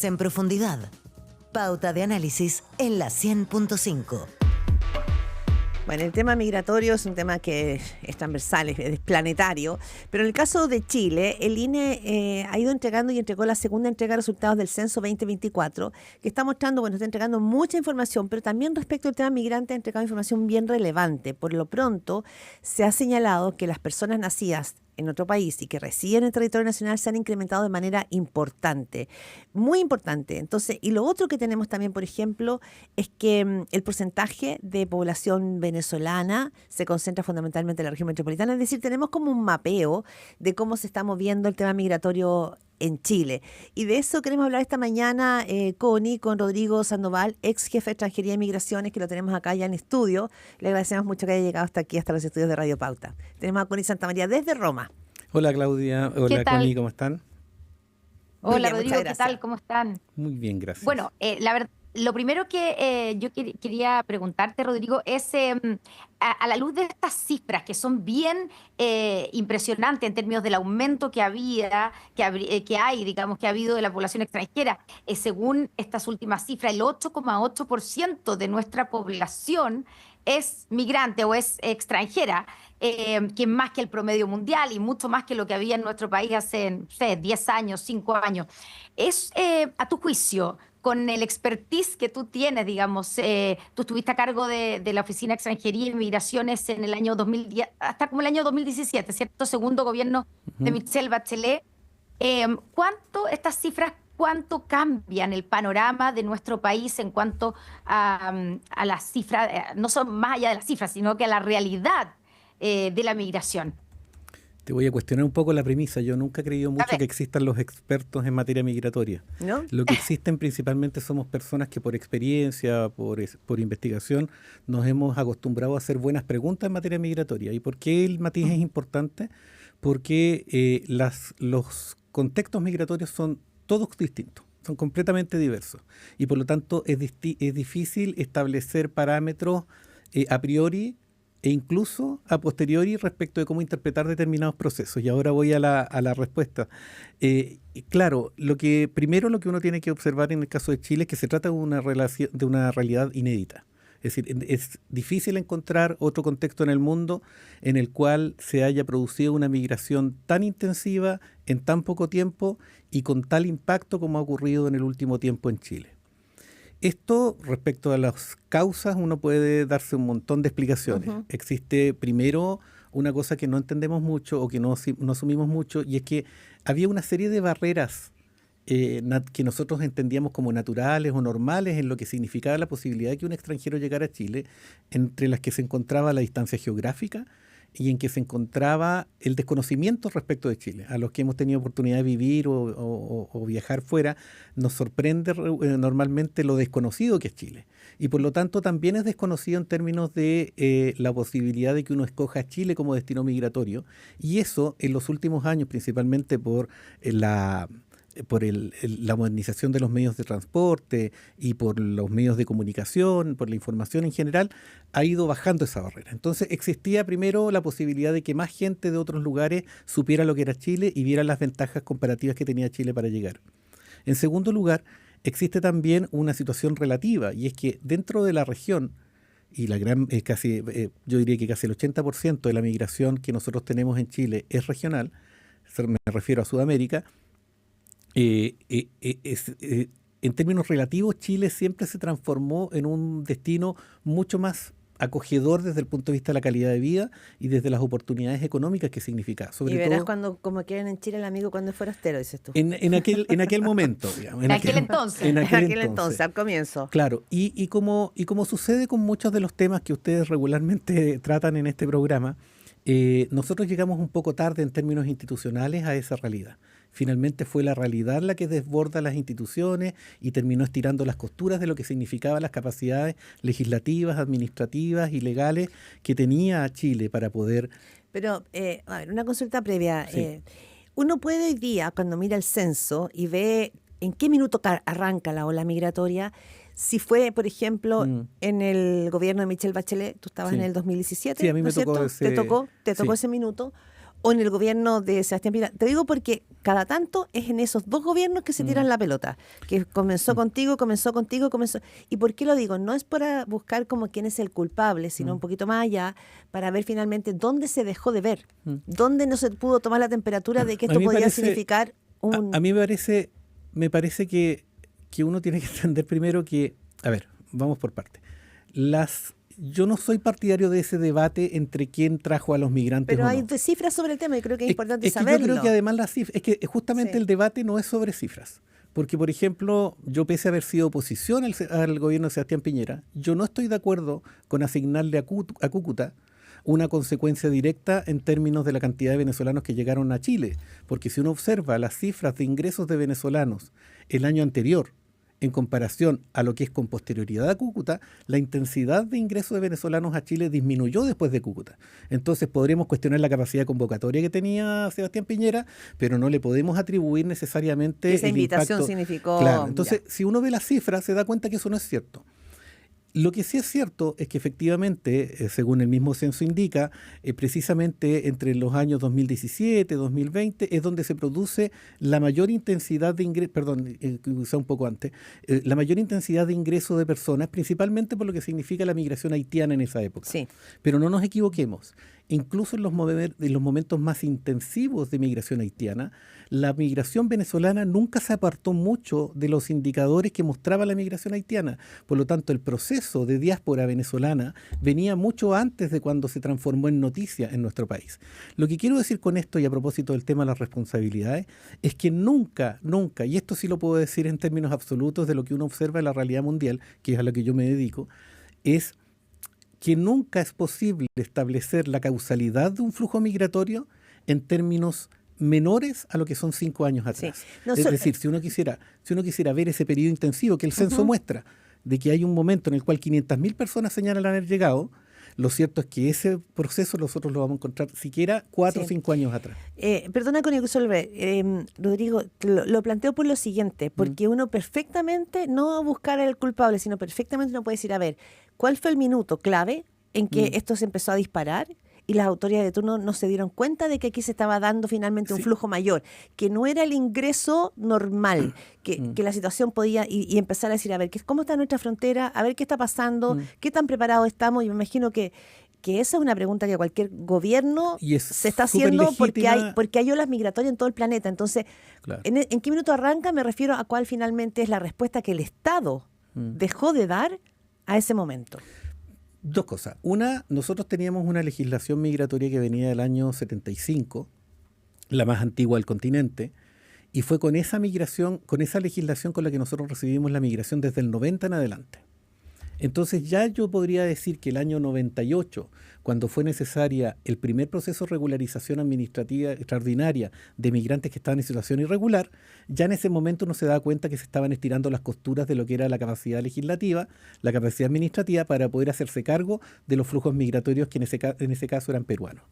En profundidad. Pauta de análisis en la 100.5. Bueno, el tema migratorio es un tema que es transversal, es planetario, pero en el caso de Chile, el INE ha ido entregando y entregó la segunda entrega de resultados del Censo 2024, que está mostrando, bueno, está entregando mucha información, pero también respecto al tema migrante ha entregado información bien relevante. Por lo pronto, se ha señalado que las personas nacidas en otro país y que residen en el territorio nacional se han incrementado de manera importante, muy importante. Entonces, y lo otro que tenemos también, por ejemplo, es que el porcentaje de población venezolana se concentra fundamentalmente en la región metropolitana, es decir, tenemos como un mapeo de cómo se está moviendo el tema migratorio en Chile. Y de eso queremos hablar esta mañana, con Rodrigo Sandoval, ex jefe de Extranjería y Migraciones, que lo tenemos acá ya en estudio. Le agradecemos mucho que haya llegado hasta aquí, hasta los estudios de Radio Pauta. Tenemos a Connie Santamaría desde Roma. Hola Claudia, hola Connie, ¿cómo están? Hola Rodrigo, ¿qué tal? ¿Cómo están? Muy bien, gracias. Bueno, la verdad, lo primero que yo quería preguntarte, Rodrigo, es a la luz de estas cifras que son bien impresionantes en términos del aumento que hay, digamos, que ha habido de la población extranjera. Según estas últimas cifras, el 8,8% de nuestra población es migrante o es extranjera, que es más que el promedio mundial y mucho más que lo que había en nuestro país hace, no sé, 10 años, 5 años. Es, a tu juicio, con el expertise que tú tienes, digamos, tú estuviste a cargo de la Oficina de Extranjería y Migraciones en el año 2010, hasta como el año 2017, ¿cierto? Segundo gobierno de Michelle Bachelet. Estas cifras, cuánto cambian el panorama de nuestro país en cuanto a las cifras, no son más allá de las cifras, sino que a la realidad de la migración? Te voy a cuestionar un poco la premisa. Yo nunca he creído mucho que existan los expertos en materia migratoria. ¿No? Lo que existen principalmente somos personas que por experiencia, por investigación, nos hemos acostumbrado a hacer buenas preguntas en materia migratoria. ¿Y por qué el matiz es importante? Porque los contextos migratorios son todos distintos, son completamente diversos. Y por lo tanto es difícil establecer parámetros a priori e incluso a posteriori respecto de cómo interpretar determinados procesos. Y ahora voy a la respuesta. Claro, lo que uno tiene que observar en el caso de Chile es que se trata de una realidad inédita. Es decir, es difícil encontrar otro contexto en el mundo en el cual se haya producido una migración tan intensiva en tan poco tiempo y con tal impacto como ha ocurrido en el último tiempo en Chile. Esto, respecto a las causas, uno puede darse un montón de explicaciones. Uh-huh. Existe, primero, una cosa que no entendemos mucho o que no asumimos mucho, y es que había una serie de barreras que nosotros entendíamos como naturales o normales en lo que significaba la posibilidad de que un extranjero llegara a Chile, entre las que se encontraba la distancia geográfica y en que se encontraba el desconocimiento respecto de Chile. A los que hemos tenido oportunidad de vivir o viajar fuera, nos sorprende normalmente lo desconocido que es Chile. Y por lo tanto también es desconocido en términos de la posibilidad de que uno escoja Chile como destino migratorio. Y eso en los últimos años, principalmente por la modernización de los medios de transporte y por los medios de comunicación, por la información en general, ha ido bajando esa barrera. Entonces existía primero la posibilidad de que más gente de otros lugares supiera lo que era Chile y viera las ventajas comparativas que tenía Chile para llegar. En segundo lugar, existe también una situación relativa, y es que dentro de la región, y la yo diría que casi el 80% de la migración que nosotros tenemos en Chile es regional, me refiero a Sudamérica. En términos relativos, Chile siempre se transformó en un destino mucho más acogedor desde el punto de vista de la calidad de vida y desde las oportunidades económicas que significa. Sobre y verás todo, cuando, como quieren en Chile el amigo cuando es forastero, dices tú. En aquel momento, digamos. En aquel entonces. En aquel entonces, al comienzo. Claro, y como sucede con muchos de los temas que ustedes regularmente tratan en este programa, nosotros llegamos un poco tarde en términos institucionales a esa realidad. Finalmente fue la realidad la que desborda las instituciones y terminó estirando las costuras de lo que significaban las capacidades legislativas, administrativas y legales que tenía Chile para poder... Pero, a ver, una consulta previa. Sí. Uno puede hoy día, cuando mira el censo y ve en qué minuto arranca la ola migratoria, si fue, por ejemplo, en el gobierno de Michelle Bachelet, tú estabas en el 2017, sí, a mí me tocó ¿Te tocó ese minuto? o en el gobierno de Sebastián Piñera. Te digo porque cada tanto es en esos dos gobiernos que se tiran la pelota, que comenzó contigo. ¿Y por qué lo digo? No es para buscar como quién es el culpable, sino un poquito más allá, para ver finalmente dónde se dejó de ver, dónde no se pudo tomar la temperatura de que esto podía significar un... A mí me parece que uno tiene que entender primero que, a ver, vamos por parte. Yo no soy partidario de ese debate entre quién trajo a los migrantes. Pero o hay no. cifras sobre el tema y creo que es importante Es que saberlo. yo creo que además las cifras, es que justamente el debate no es sobre cifras. Porque, por ejemplo, yo pese a haber sido oposición al gobierno de Sebastián Piñera, yo no estoy de acuerdo con asignarle a Cúcuta una consecuencia directa en términos de la cantidad de venezolanos que llegaron a Chile. Porque si uno observa las cifras de ingresos de venezolanos el año anterior, en comparación a lo que es con posterioridad a Cúcuta, la intensidad de ingresos de venezolanos a Chile disminuyó después de Cúcuta. Entonces podremos cuestionar la capacidad convocatoria que tenía Sebastián Piñera, pero no le podemos atribuir necesariamente esa invitación impacto. significó... Claro, entonces si uno ve las cifras se da cuenta que eso no es cierto. Lo que sí es cierto es que efectivamente, según el mismo censo indica, precisamente entre los años 2017 y 2020 es donde se produce la mayor intensidad de ingreso, quizá un poco antes, la mayor intensidad de ingreso de personas, principalmente por lo que significa la migración haitiana en esa época. Sí. Pero no nos equivoquemos. Incluso en los momentos más intensivos de migración haitiana, la migración venezolana nunca se apartó mucho de los indicadores que mostraba la migración haitiana. Por lo tanto, el proceso de diáspora venezolana venía mucho antes de cuando se transformó en noticia en nuestro país. Lo que quiero decir con esto, y a propósito del tema de las responsabilidades, es que nunca, y esto sí lo puedo decir en términos absolutos de lo que uno observa en la realidad mundial, que es a lo que yo me dedico, es que nunca es posible establecer la causalidad de un flujo migratorio en términos menores a lo que son 5 años atrás. Sí. Es decir, si uno quisiera ver ese periodo intensivo que el censo muestra, de que hay un momento en el cual 500.000 personas señalan haber llegado, lo cierto es que ese proceso nosotros lo vamos a encontrar siquiera 4 o 5 años atrás. Perdona con Rodrigo, lo planteo por lo siguiente, porque uno perfectamente, no buscar al culpable, sino perfectamente uno puede decir, a ver, ¿cuál fue el minuto clave en que esto se empezó a disparar? Y las autoridades de turno no se dieron cuenta de que aquí se estaba dando finalmente un flujo mayor, que no era el ingreso normal, que la situación podía, y empezar a decir, a ver, ¿cómo está nuestra frontera? A ver qué está pasando, qué tan preparados estamos. Y me imagino que esa es una pregunta que cualquier gobierno se está haciendo porque hay olas migratorias en todo el planeta. Entonces, claro. ¿en qué minuto arranca? Me refiero a cuál finalmente es la respuesta que el Estado dejó de dar a ese momento. Dos cosas. Una, nosotros teníamos una legislación migratoria que venía del año 75, la más antigua del continente, y fue con esa migración, con esa legislación con la que nosotros recibimos la migración desde el 90 en adelante. Entonces ya yo podría decir que el año 98, cuando fue necesaria el primer proceso de regularización administrativa extraordinaria de migrantes que estaban en situación irregular, ya en ese momento uno se daba cuenta que se estaban estirando las costuras de lo que era la capacidad legislativa, la capacidad administrativa para poder hacerse cargo de los flujos migratorios que en ese caso eran peruanos.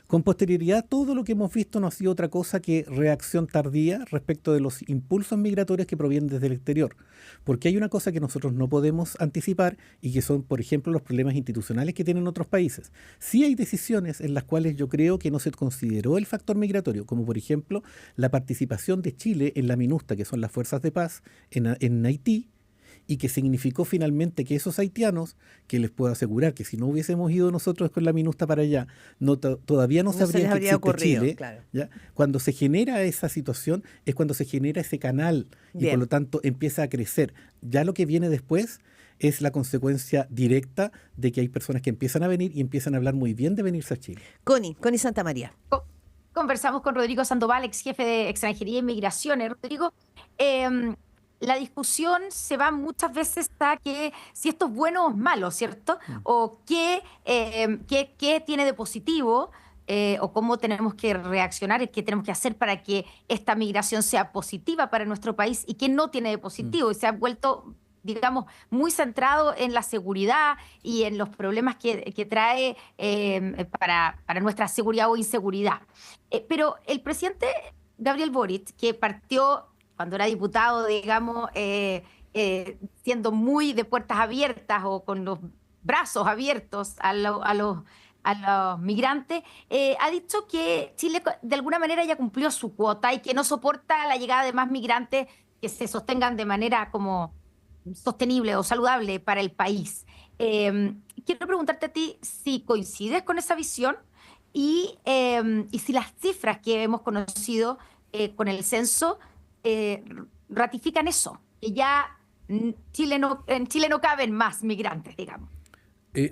Con posterioridad, todo lo que hemos visto no ha sido otra cosa que reacción tardía respecto de los impulsos migratorios que provienen desde el exterior. Porque hay una cosa que nosotros no podemos anticipar y que son, por ejemplo, los problemas institucionales que tienen otros países. Sí hay decisiones en las cuales yo creo que no se consideró el factor migratorio, como por ejemplo la participación de Chile en la MINUSTA, que son las fuerzas de paz en Haití, y que significó finalmente que esos haitianos, que les puedo asegurar que si no hubiésemos ido nosotros con la MINUSTA para allá, todavía no sabrían que existe ocurrido, Chile. claro. ¿Ya? Cuando se genera esa situación es cuando se genera ese canal y por lo tanto empieza a crecer. Ya lo que viene después es la consecuencia directa de que hay personas que empiezan a venir y empiezan a hablar muy bien de venirse a Chile. Connie Santa María. Conversamos con Rodrigo Sandoval, ex jefe de Extranjería y Migraciones. Rodrigo, la discusión se va muchas veces a que si esto es bueno o es malo, ¿cierto? O qué tiene de positivo, o cómo tenemos que reaccionar, qué tenemos que hacer para que esta migración sea positiva para nuestro país y qué no tiene de positivo. Y se ha vuelto, digamos, muy centrado en la seguridad y en los problemas que trae para nuestra seguridad o inseguridad. Pero el presidente Gabriel Boric, que partió cuando era diputado, digamos, siendo muy de puertas abiertas o con los brazos abiertos a los a los migrantes, ha dicho que Chile de alguna manera ya cumplió su cuota y que no soporta la llegada de más migrantes que se sostengan de manera como sostenible o saludable para el país. Quiero preguntarte a ti si coincides con esa visión y si las cifras que hemos conocido con el censo eh, ratifican eso, que ya en Chile no caben más migrantes, digamos.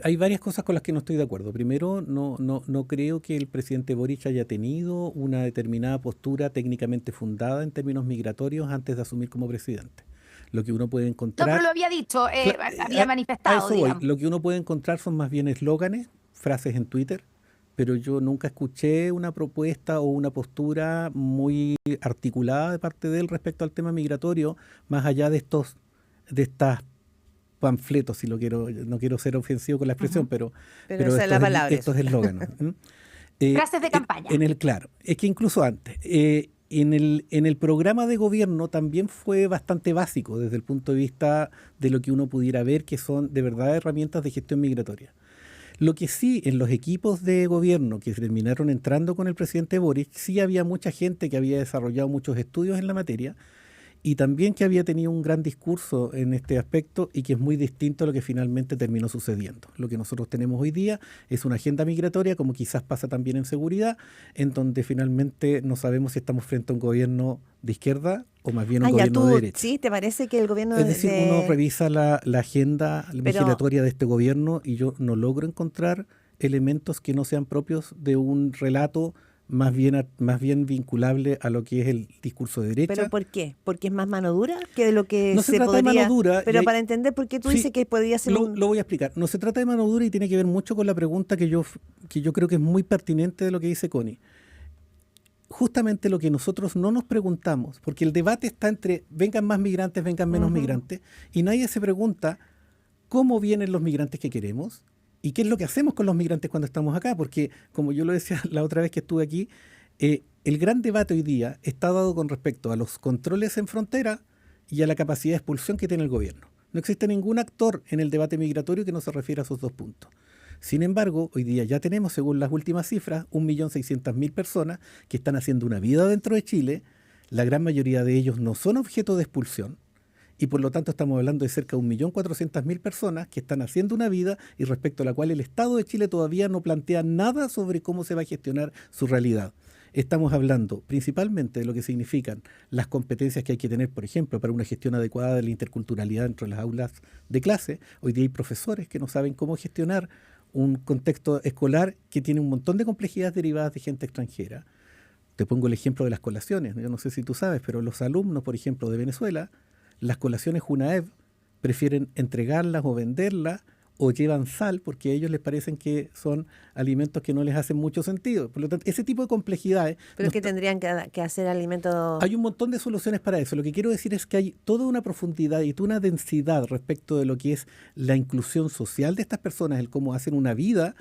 Hay varias cosas con las que no estoy de acuerdo. Primero, no creo que el presidente Boric haya tenido una determinada postura técnicamente fundada en términos migratorios antes de asumir como presidente. Lo que uno puede No, encontrar... pero lo había dicho, había a manifestado, eso voy. digamos. Lo que uno puede encontrar son más bien eslóganes, frases en Twitter, pero yo nunca escuché una propuesta o una postura muy articulada de parte de él respecto al tema migratorio, más allá de estas panfletos, si lo quiero, no quiero ser ofensivo con la expresión, Ujú. Pero esa es la palabra. estos eslóganes. Frases de campaña. Claro, es que incluso antes, en el programa de gobierno también fue bastante básico desde el punto de vista de lo que uno pudiera ver que son de verdad herramientas de gestión migratoria. Lo que sí, en los equipos de gobierno que terminaron entrando con el presidente Boric, sí había mucha gente que había desarrollado muchos estudios en la materia y también que había tenido un gran discurso en este aspecto y que es muy distinto a lo que finalmente terminó sucediendo. Lo que nosotros tenemos hoy día es una agenda migratoria, como quizás pasa también en seguridad, en donde finalmente no sabemos si estamos frente a un gobierno de izquierda o más bien un gobierno de derecha. ¿Sí? ¿Te parece que el gobierno Es decir, uno revisa la agenda migratoria de este gobierno y yo no logro encontrar elementos que no sean propios de un relato más bien vinculable a lo que es el discurso de derecha. ¿Pero por qué? ¿Porque es más mano dura que de lo que no se trata de mano dura. Pero para entender por qué tú dices que podría ser lo voy a explicar. No se trata de mano dura y tiene que ver mucho con la pregunta que yo creo que es muy pertinente de lo que dice Connie. Justamente lo que nosotros no nos preguntamos, porque el debate está entre vengan más migrantes, vengan menos migrantes, y nadie se pregunta cómo vienen los migrantes que queremos y qué es lo que hacemos con los migrantes cuando estamos acá, porque como yo lo decía la otra vez que estuve aquí, el gran debate hoy día está dado con respecto a los controles en frontera y a la capacidad de expulsión que tiene el gobierno. No existe ningún actor en el debate migratorio que no se refiera a esos dos puntos. Sin embargo, hoy día ya tenemos, según las últimas cifras, 1.600.000 personas que están haciendo una vida dentro de Chile. La gran mayoría de ellos no son objeto de expulsión y por lo tanto estamos hablando de cerca de 1.400.000 personas que están haciendo una vida y respecto a la cual el Estado de Chile todavía no plantea nada sobre cómo se va a gestionar su realidad. Estamos hablando principalmente de lo que significan las competencias que hay que tener, por ejemplo, para una gestión adecuada de la interculturalidad dentro de las aulas de clase. Hoy día hay profesores que no saben cómo gestionar un contexto escolar que tiene un montón de complejidades derivadas de gente extranjera. Te pongo el ejemplo de las colaciones. Yo no sé si tú sabes, pero los alumnos, por ejemplo, de Venezuela, las colaciones UNAEV prefieren entregarlas o venderlas o llevan sal porque a ellos les parecen que son alimentos que no les hacen mucho sentido. Por lo tanto, ese tipo de complejidades... ¿Pero que tendrían que hacer alimentos? Hay un montón de soluciones para eso. Lo que quiero decir es que hay toda una profundidad y toda una densidad respecto de lo que es la inclusión social de estas personas, el cómo hacen una vida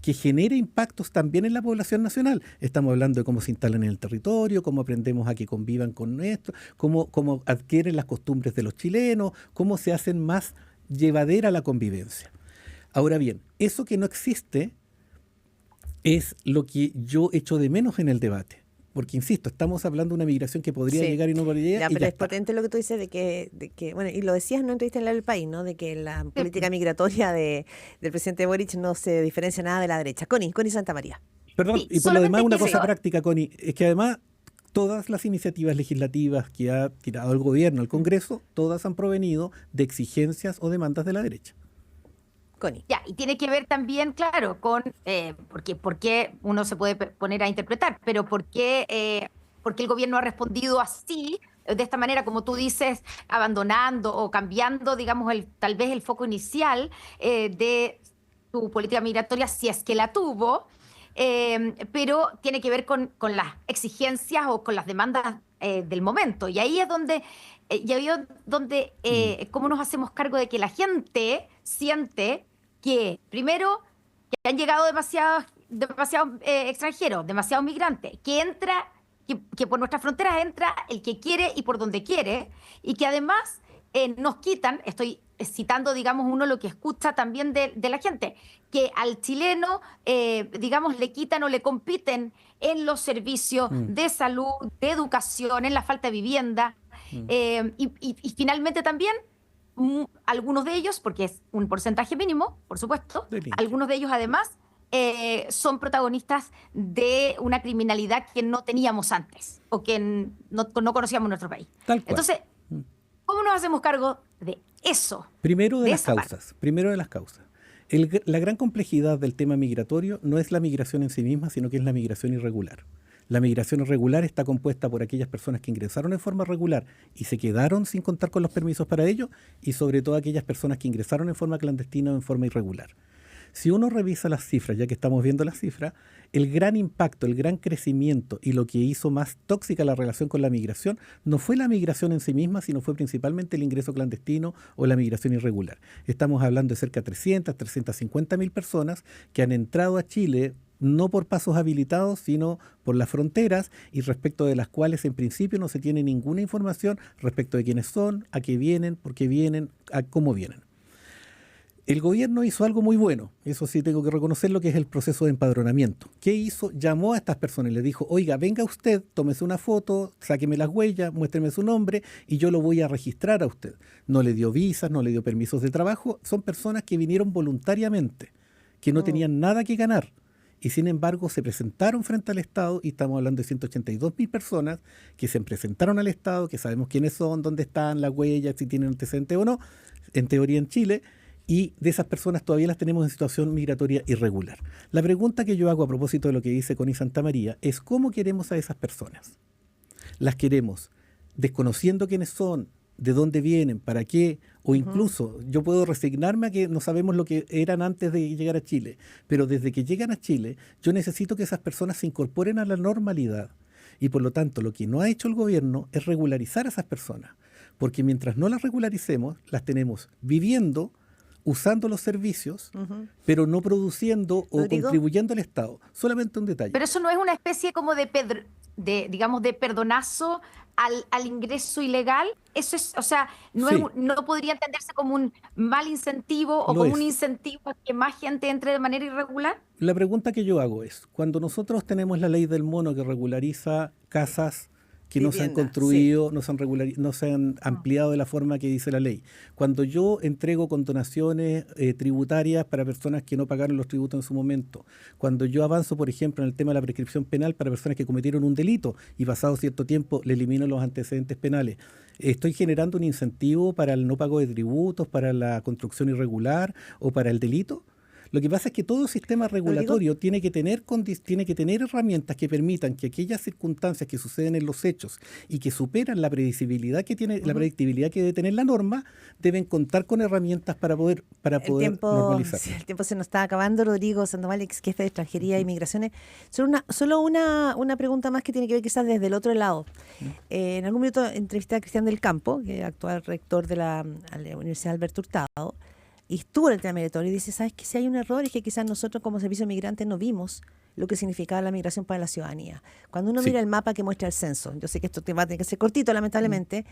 que genere impactos también en la población nacional. Estamos hablando de cómo se instalan en el territorio, cómo aprendemos a que convivan con esto, cómo adquieren las costumbres de los chilenos, cómo se hacen más llevadera la convivencia. Ahora bien, eso que no existe es lo que yo echo de menos en el debate. Porque, insisto, estamos hablando de una migración que podría llegar y no podría llegar. Pero es potente lo que tú dices de que, bueno, y lo decías en una entrevista en El País, ¿no? De que la política migratoria del presidente Boric no se diferencia nada de la derecha. Connie Santamaría. Perdón, Sí, y por lo demás una cosa solamente práctica, Connie, es que además todas las iniciativas legislativas que ha tirado el gobierno al Congreso, todas han provenido de exigencias o demandas de la derecha. Connie. Ya, y tiene que ver también, claro, con por qué uno se puede poner a interpretar, pero por qué el gobierno ha respondido así, de esta manera, como tú dices, abandonando o cambiando, digamos, tal vez el foco inicial de su política migratoria, si es que la tuvo, pero tiene que ver con las exigencias o con las demandas del momento. Y ahí es donde, cómo nos hacemos cargo de que la gente siente que, primero, que han llegado demasiados extranjeros, demasiados migrantes, que por nuestras fronteras entra el que quiere y por donde quiere, y que además nos quitan, estoy citando, digamos, uno lo que escucha también de la gente, que al chileno, digamos, le quitan o le compiten en los servicios de salud, de educación, en la falta de vivienda, y finalmente también algunos de ellos, porque es un porcentaje mínimo, por supuesto, Delinque. algunos de ellos además son protagonistas de una criminalidad que no teníamos antes o que no conocíamos en nuestro país. Tal cual. Entonces, ¿cómo nos hacemos cargo de eso? Primero de las esa parte. causas. Primero de las causas. La gran complejidad del tema migratorio no es la migración en sí misma, sino que es la migración irregular. La migración irregular está compuesta por aquellas personas que ingresaron en forma regular y se quedaron sin contar con los permisos para ello, y sobre todo aquellas personas que ingresaron en forma clandestina o en forma irregular. Si uno revisa las cifras, ya que estamos viendo las cifras, el gran impacto, el gran crecimiento y lo que hizo más tóxica la relación con la migración no fue la migración en sí misma, sino fue principalmente el ingreso clandestino o la migración irregular. Estamos hablando de cerca de 350.000 personas que han entrado a Chile no por pasos habilitados, sino por las fronteras, y respecto de las cuales en principio no se tiene ninguna información respecto de quiénes son, a qué vienen, por qué vienen, a cómo vienen. El gobierno hizo algo muy bueno, eso sí tengo que reconocerlo, que es el proceso de empadronamiento. ¿Qué hizo? Llamó a estas personas y les dijo, oiga, venga usted, tómese una foto, sáqueme las huellas, muéstreme su nombre y yo lo voy a registrar a usted. No le dio visas, no le dio permisos de trabajo, son personas que vinieron voluntariamente, que no tenían nada que ganar. Y sin embargo se presentaron frente al Estado, y estamos hablando de 182.000 personas que se presentaron al Estado, que sabemos quiénes son, dónde están, las huellas, si tienen antecedentes o no, en teoría en Chile, y de esas personas todavía las tenemos en situación migratoria irregular. La pregunta que yo hago a propósito de lo que dice Connie Santamaría es ¿cómo queremos a esas personas? ¿Las queremos desconociendo quiénes son, de dónde vienen, para qué? O incluso yo puedo resignarme a que no sabemos lo que eran antes de llegar a Chile, pero desde que llegan a Chile yo necesito que esas personas se incorporen a la normalidad, y por lo tanto lo que no ha hecho el gobierno es regularizar a esas personas, porque mientras no las regularicemos las tenemos viviendo, usando los servicios, pero no produciendo o Rodrigo, contribuyendo al Estado. Solamente un detalle. Pero eso no es una especie como digamos, de perdonazo al ingreso ilegal. Eso es, o sea, no, Sí. no podría entenderse como un mal incentivo o Lo como es. un incentivo a que más gente entre de manera irregular. La pregunta que yo hago es, cuando nosotros tenemos la ley del mono que regulariza casas que no se han Vivienda, construido, no se han ampliado de la forma que dice la ley. Cuando yo entrego condonaciones tributarias para personas que no pagaron los tributos en su momento. Cuando yo avanzo, por ejemplo, en el tema de la prescripción penal para personas que cometieron un delito y pasado cierto tiempo le elimino los antecedentes penales. Estoy generando un incentivo para el no pago de tributos, para la construcción irregular o para el delito. Lo que pasa es que todo sistema regulatorio tiene que tener herramientas que permitan que aquellas circunstancias que suceden en los hechos y que superan la predecibilidad que tiene, la predictibilidad que debe tener la norma, deben contar con herramientas para poder normalizar. Sí, el tiempo se nos está acabando. Rodrigo Sandoval, ex jefe de Extranjería y Migraciones. Solo una pregunta más que tiene que ver quizás desde el otro lado. En algún minuto entrevisté a Cristian del Campo, que es actual rector de la Universidad Alberto Hurtado, y estuvo en el tema migratorio, y dice, ¿sabes que si hay un error? Es que quizás nosotros como servicio migrante no vimos lo que significaba la migración para la ciudadanía. Cuando uno mira el mapa que muestra el censo, yo sé que esto te va a tener que ser cortito, lamentablemente,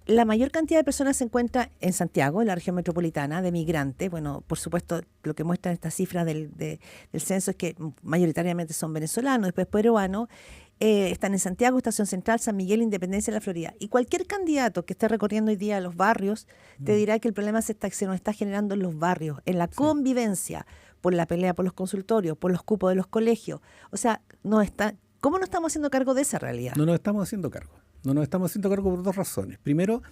la mayor cantidad de personas se encuentra en Santiago, en la región metropolitana, de migrantes. Bueno, por supuesto, lo que muestran estas cifras del censo es que mayoritariamente son venezolanos, después peruanos. Están en Santiago, Estación Central, San Miguel, Independencia y La Florida. Y cualquier candidato que esté recorriendo hoy día los barrios te dirá que el problema se nos está generando en los barrios, en la convivencia, por la pelea por los consultorios, por los cupos de los colegios. O sea, ¿cómo no estamos haciendo cargo de esa realidad? No nos estamos haciendo cargo. No nos estamos haciendo cargo por dos razones. Primero,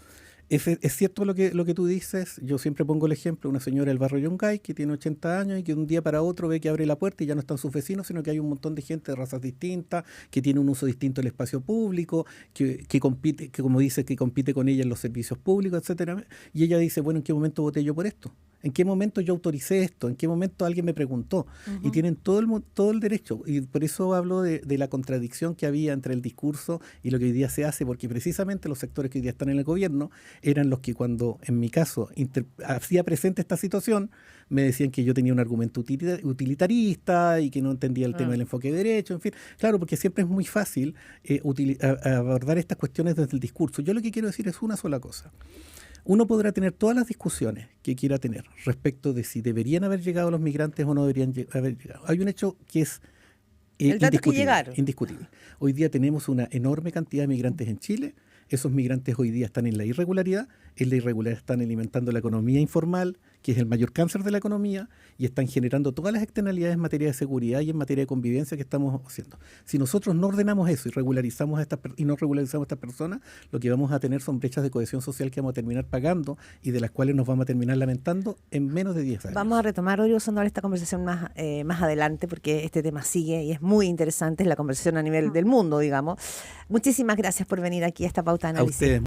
es cierto lo que tú dices. Yo siempre pongo el ejemplo de una señora del barrio Yungay que tiene 80 años y que de un día para otro ve que abre la puerta y ya no están sus vecinos, sino que hay un montón de gente de razas distintas, que tiene un uso distinto del espacio público, que compite, que como dice, que compite con ella en los servicios públicos, etcétera. Y ella dice, bueno, ¿en qué momento voté yo por esto? ¿En qué momento yo autoricé esto? ¿En qué momento alguien me preguntó? Y tienen todo el derecho. Y por eso hablo de la contradicción que había entre el discurso y lo que hoy día se hace, porque precisamente los sectores que hoy día están en el gobierno eran los que cuando, en mi caso, hacía presente esta situación, me decían que yo tenía un argumento utilitarista y que no entendía el tema del enfoque de derecho, en fin. Claro, porque siempre es muy fácil abordar estas cuestiones desde el discurso. Yo lo que quiero decir es una sola cosa. Uno podrá tener todas las discusiones que quiera tener respecto de si deberían haber llegado los migrantes o no deberían haber llegado. Hay un hecho que es El dato es que llegaron. indiscutible. Hoy día tenemos una enorme cantidad de migrantes en Chile. Esos migrantes hoy día están en la irregularidad. En la irregularidad están alimentando la economía informal, que es el mayor cáncer de la economía, y están generando todas las externalidades en materia de seguridad y en materia de convivencia que estamos haciendo. Si nosotros no ordenamos eso y regularizamos y no regularizamos a estas personas, lo que vamos a tener son brechas de cohesión social que vamos a terminar pagando y de las cuales nos vamos a terminar lamentando en menos de 10 años. Vamos a retomar, Rodrigo Sandoval, esta conversación más adelante, porque este tema sigue y es muy interesante, es la conversación a nivel del mundo, digamos. Muchísimas gracias por venir aquí a esta pauta de A análisis. ustedes.